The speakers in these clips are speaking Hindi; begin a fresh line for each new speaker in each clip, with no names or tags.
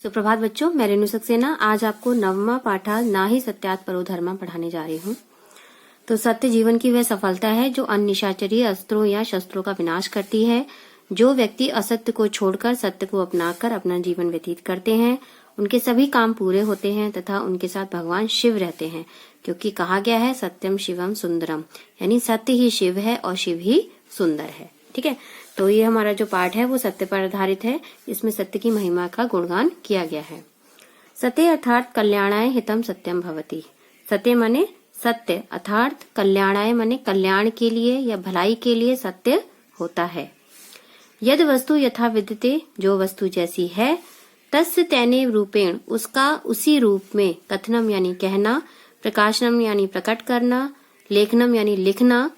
सुप्रभात बच्चों, मैं रेणु सक्सेना आज आपको नवमा पाठा ना ही सत्यात परो धर्मा पढ़ाने जा रही हूँ। तो सत्य जीवन की वह सफलता है जो अन्य निशाचरी अस्त्रों या शस्त्रों का विनाश करती है। जो व्यक्ति असत्य को छोड़कर सत्य को अपनाकर अपना जीवन व्यतीत करते हैं, उनके सभी काम पूरे होते हैं तथा उनके साथ भगवान शिव रहते हैं, क्योंकि कहा गया है सत्यम शिवम सुंदरम, यानी सत्य ही शिव है और शिव ही सुंदर है। ठीक है, तो ये हमारा जो पाठ है वो सत्य पर आधारित है। इसमें सत्य की महिमा का गुणगान किया गया है। सत्य अर्थात कल्याणाय हितम सत्यम भवति। सत्य माने सत्य अर्थात कल्याणाय माने कल्याण के लिए या भलाई के लिए सत्य होता है। यद वस्तु यथा विद्यते, जो वस्तु जैसी है, तस्य तेने रूपेण, उसका उसी रूप में, कथनम यानी कहना, प्रकाशनम यानी प्रकट करना, लेखनम यानी लिखना,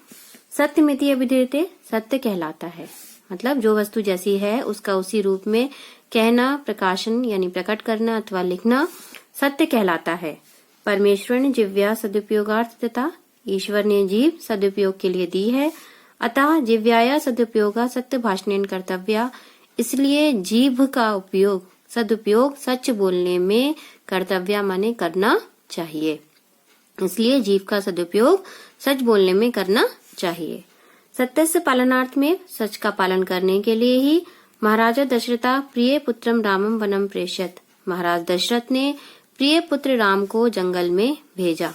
सत्यमिति अभिधीयते, सत्य कहलाता है। मतलब जो वस्तु जैसी है उसका उसी रूप में कहना, प्रकाशन यानी प्रकट करना अथवा लिखना सत्य कहलाता है। परमेश्वर ने जिव्या सदुपयोगार्थ तथा, ईश्वर ने जीव सदुपयोग के लिए दी है। अतः जिव्याया सदुपयोगा सत्य भाषणेन कर्तव्या, इसलिए जीभ का उपयोग सदुपयोग सच बोलने में कर्तव्य माने करना चाहिए। इसलिए जीव का सदुपयोग सच बोलने में करना चाहिए। सत्य से पालनार्थ में, सच का पालन करने के लिए ही महाराजा दशरथा प्रिय पुत्रम रामम वनम प्रेषयत, महाराज दशरथ ने प्रिय पुत्र राम को जंगल में भेजा।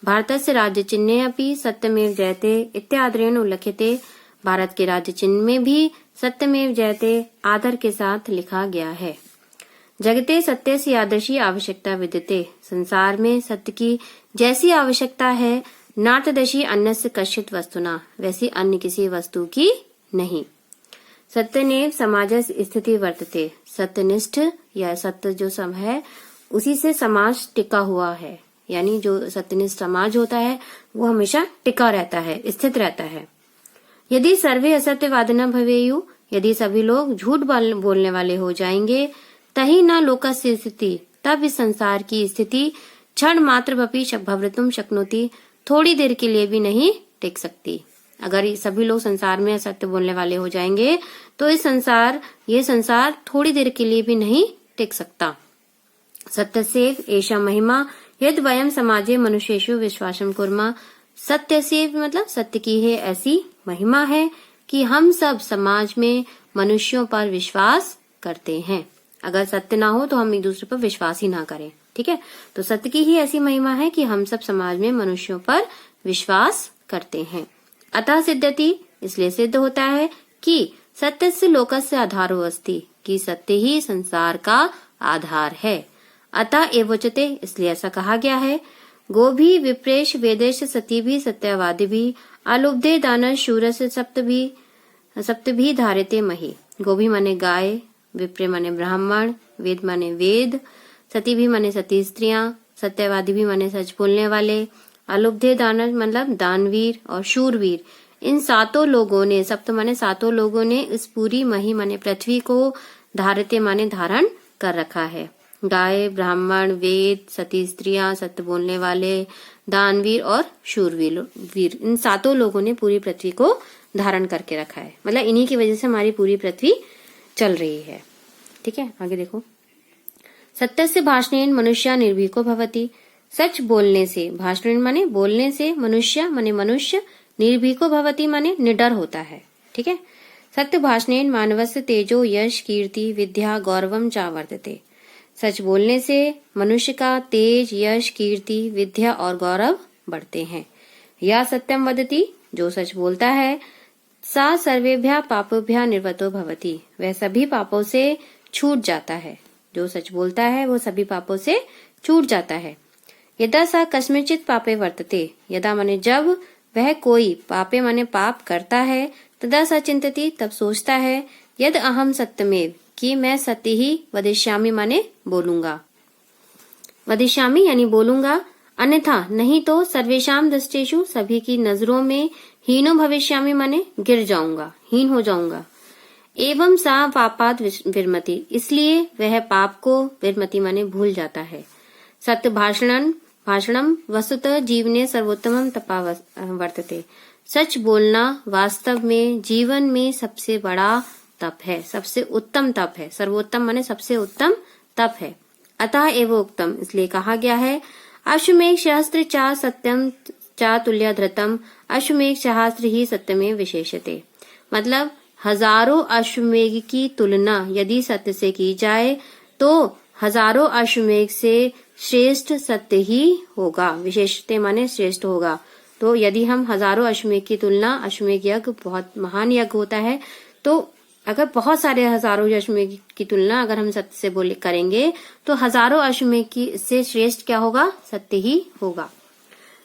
भारतस्य राज्य चिन्हे अपि सत्यमेव जयते इत्यादरेण उल्लिखिते, भारत के राज्य चिन्ह में भी सत्यमेव जयते आदर के साथ लिखा गया है। जगते सत्य से यादृशी आवश्यकता विद्यते, संसार में सत्य की जैसी आवश्यकता है, नातदशी अन्यस्य कश्चित वस्तुना, वैसी अन्य किसी वस्तु की नहीं। सत्यनेव समाजस स्थिति वर्तते, सत्यनिष्ठ या सत्य जो सम है उसी से समाज टिका हुआ है, यानी जो सत्यनिष्ठ समाज होता है वो हमेशा टिका रहता है, स्थित रहता है। यदि सर्वे असत्यवादिना भवेयु, यदि सभी लोग झूठ बोलने वाले हो जाएंगे, तही न लोकस्य स्थिति, तब इस संसार की स्थिति क्षण मात्र भपि भवृतुम शक्नोति, थोड़ी देर के लिए भी नहीं टिक सकती। अगर सभी लोग संसार में असत्य बोलने वाले हो जाएंगे तो ये संसार थोड़ी देर के लिए भी नहीं टिक सकता। सत्य से एषा महिमा यद वयम समाजे मनुष्येषु विश्वासम कुर्मा, सत्य से मतलब सत्य की है ऐसी महिमा है कि हम सब समाज में मनुष्यों पर विश्वास करते हैं। अगर सत्य ना हो तो हम एक दूसरे पर विश्वास ही ना करें। ठीक है, तो सत्य की ही ऐसी महिमा है कि हम सब समाज में मनुष्यों पर विश्वास करते हैं। अतः सिद्धति, इसलिए सिद्ध होता है कि सत्य से लोकस्य आधारो अस्ति, कि सत्य ही संसार का आधार है। अतः एवोचते, इसलिए ऐसा कहा गया है। गोभी विप्रेश वेदेश सती भी सत्यवादी भी, अलुब्धे दान शूरस सप्त भी धारिते मही। गोभी माने गाय, विप्रे माने ब्राह्मण, वेद माने वेद, सती भी माने सती स्त्रियां, सत्यवादी भी माने सच बोलने वाले, अलुब्धे दानव मतलब दानवीर और शूरवीर, इन सातों लोगों ने, सप्त माने सातों लोगों ने इस पूरी मही माने पृथ्वी को धारते माने धारण कर रखा है। गाय, ब्राह्मण, वेद, सती स्त्रियां, सत्य बोलने वाले, दानवीर और शूरवीर, इन सातों लोगों ने पूरी पृथ्वी को धारण करके रखा है। मतलब इन्हीं की वजह से हमारी पूरी पृथ्वी चल रही है। ठीक है, आगे देखो। सत्य से भाषणेन मनुष्य निर्भीको भवति, सच बोलने से, भाषण माने बोलने से, मनुष्य माने मनुष्य, निर्भीको भवति माने निडर होता है। ठीक है, सत्य भाषणेन मानवस्य तेजो यश कीर्ति विद्या गौरवम चा वर्तते, सच बोलने से मनुष्य का तेज, यश, कीर्ति, विद्या और गौरव बढ़ते हैं। या सत्यम वदति, जो सच बोलता है, सा सर्वेभ्य पापोभ्य निर्वतो भवति, वह सभी पापों से छूट जाता है। जो सच बोलता है वो सभी पापों से छूट जाता है। यदा सा कस्मिचित पापे वर्तते, यदा माने जब वह कोई, पापे माने पाप करता है, तदा सा चिंतति, तब सोचता है, यद अहम सत्यमेव, कि मैं सत्य ही वदिष्यामि माने बोलूंगा, वदिष्यामि यानी बोलूंगा, अन्यथा नहीं तो सर्वेशाम दृष्टेषु, सभी की नजरों में, हीनो भविष्यामि माने गिर जाऊंगा, हीन हो जाऊंगा। एवं सा पापाद विरमति, इसलिए वह पाप को, विरमति माने भूल जाता है। सत्य भाषणम वस्तुतः जीवने सर्वोत्तमम तपा वर्तते, सच बोलना वास्तव में जीवन में सबसे बड़ा तप है, सबसे उत्तम तप है। सर्वोत्तम माने सबसे उत्तम तप है। अतः एव उक्तम, इसलिए कहा गया है, अश्वमेघ सहस्त्र चा सत्यम चा तुल्य धृतम अश्वमेघ सहस्त्र ही सत्यमेव विशेषते। मतलब हजारों अश्वमेघ की तुलना यदि सत्य से की जाए तो हजारों अश्वमेघ से श्रेष्ठ सत्य ही होगा। विशेषते माने श्रेष्ठ होगा। तो यदि हम हजारों अश्वमेघ की तुलना, अश्वमेघ यज्ञ बहुत महान यज्ञ होता है, तो अगर बहुत सारे हजारों अश्वमेघ की तुलना अगर हम सत्य से बोले करेंगे तो हजारों अश्वमेघ की से श्रेष्ठ क्या होगा? सत्य ही होगा।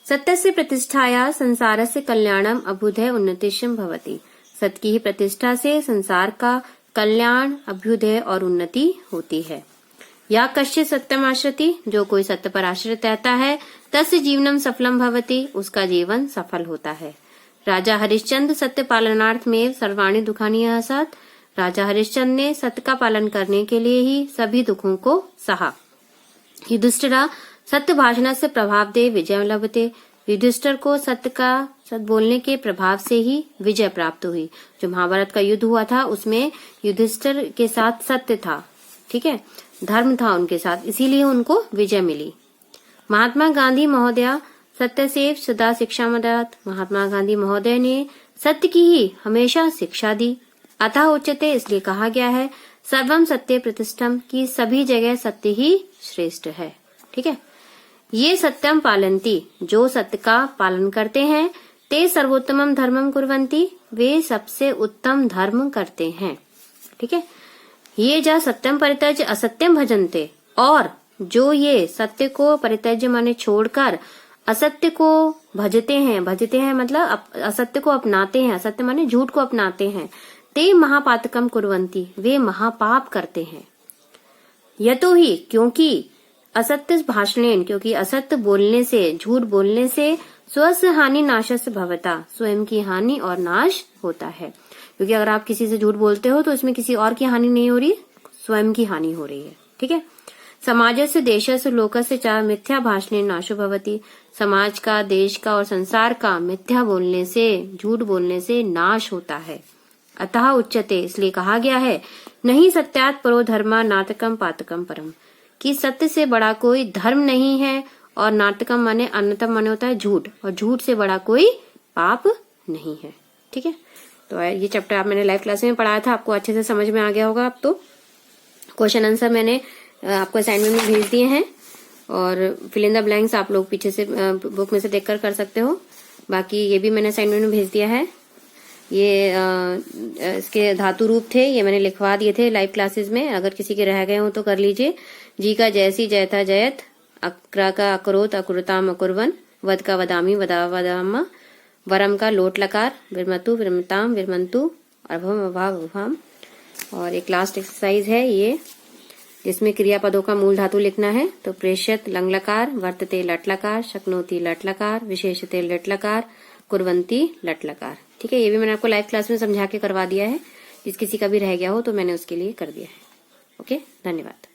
सत्य से प्रतिष्ठाया संसार से कल्याणम अभ्युदय उन्नतिशम भवति। सत्य की ही प्रतिष्ठा से संसार का कल्याण, अभ्युदय और उन्नति होती है। या कश्चित् सत्यम आश्रिति, जो कोई सत्य पर आश्रित रहता है, तस्य जीवनम सफलम भवति, उसका जीवन सफल होता है। राजा हरिश्चंद्र सत्य पालनार्थ में सर्वाणि दुखानि असत। राजा हरिश्चंद्र ने सत्य का पालन करने के लिए ही सभी दुखों को सहा। युधिष्ठिरा सत्य भाषण से प्रभाव दे विजय लभते। युधिष्ठिर को सत्य बोलने के प्रभाव से ही विजय प्राप्त हुई। जो महाभारत का युद्ध हुआ था उसमें युधिष्ठिर के साथ सत्य था, ठीक है, धर्म था उनके साथ, इसीलिए उनको विजय मिली। महात्मा गांधी महोदय सत्य से सदा शिक्षा मदत। महात्मा गांधी महोदय ने सत्य की ही हमेशा शिक्षा दी। अतः उच्चते, इसलिए कहा गया है, सर्वम सत्य प्रतिष्ठम, की सभी जगह सत्य ही श्रेष्ठ है। ठीक है, ये सत्यम पालन्ति, जो सत्य का पालन करते हैं, ते सर्वोत्तमम धर्मम कुर्वन्ति, वे सबसे उत्तम धर्म करते हैं। ठीक है, ये जा सत्यम परित्यज्य असत्यम भजन्ते, और जो ये सत्य को परित्यज्य माने छोड़कर असत्य को भजते हैं मतलब असत्य को अपनाते हैं, असत्य माने झूठ को अपनाते हैं, ते महापातकम कुर्वन्ति, वे महापाप करते हैं। यतो ही, क्योंकि असत्य भाषणेन, क्योंकि असत्य बोलने से, झूठ बोलने से स्वस्य हानि नाशस्य भवता, स्वयं की हानि और नाश होता है। क्योंकि अगर आप किसी से झूठ बोलते हो तो इसमें किसी और की हानि नहीं हो रही, स्वयं की हानि हो रही है। ठीक है, समाजस्य देशस्य लोकस्य च मिथ्या भाषणे नाशो भवति, समाज का, देश का और संसार का मिथ्या बोलने से, झूठ बोलने से नाश होता है। अतः उच्चते, इसलिए कहा गया है, नहीं सत्यात् परो धर्मा नाटकम पातकम परम, कि सत्य से बड़ा कोई धर्म नहीं है, और नाटकम माने अन्यतम माने होता है झूठ, और झूठ से बड़ा कोई पाप नहीं है। ठीक है, तो ये चैप्टर आप मैंने लाइव क्लास में पढ़ाया था, आपको अच्छे से समझ में आ गया होगा। अब तो क्वेश्चन आंसर मैंने आपको असाइनमेंट में भेज दिए हैं, और फिल इन द ब्लैंक्स आप लोग पीछे से बुक में से देखकर कर सकते हो। बाकी ये भी मैंने असाइनमेंट में भेज दिया है। ये इसके धातु रूप थे, ये मैंने लिखवा दिए थे लाइव क्लासेस में, अगर किसी के रह गए हो तो कर लीजिए। जी का जैसी जयथा जयत, अक्रा का अकरोत अकुरताम अकुर्वन, वद का वदामी वदा वदामा, वरम का लोट लकार, विरमतु विरमताम विरमंतु, अभम अभाव अभाम। और एक लास्ट एक्सरसाइज है ये, जिसमें क्रियापदों का मूल धातु लिखना है। तो प्रेष्यत लंग लकार, वर्तते लट लकार, शक्नोति लट लकार, विशेषते लट लकार, कुर्वन्ति लट लकार। ठीक है, ये भी मैंने आपको लाइव क्लास में समझा के करवा दिया है। जिस किसी का भी रह गया हो तो मैंने उसके लिए कर दिया है। ओके, धन्यवाद।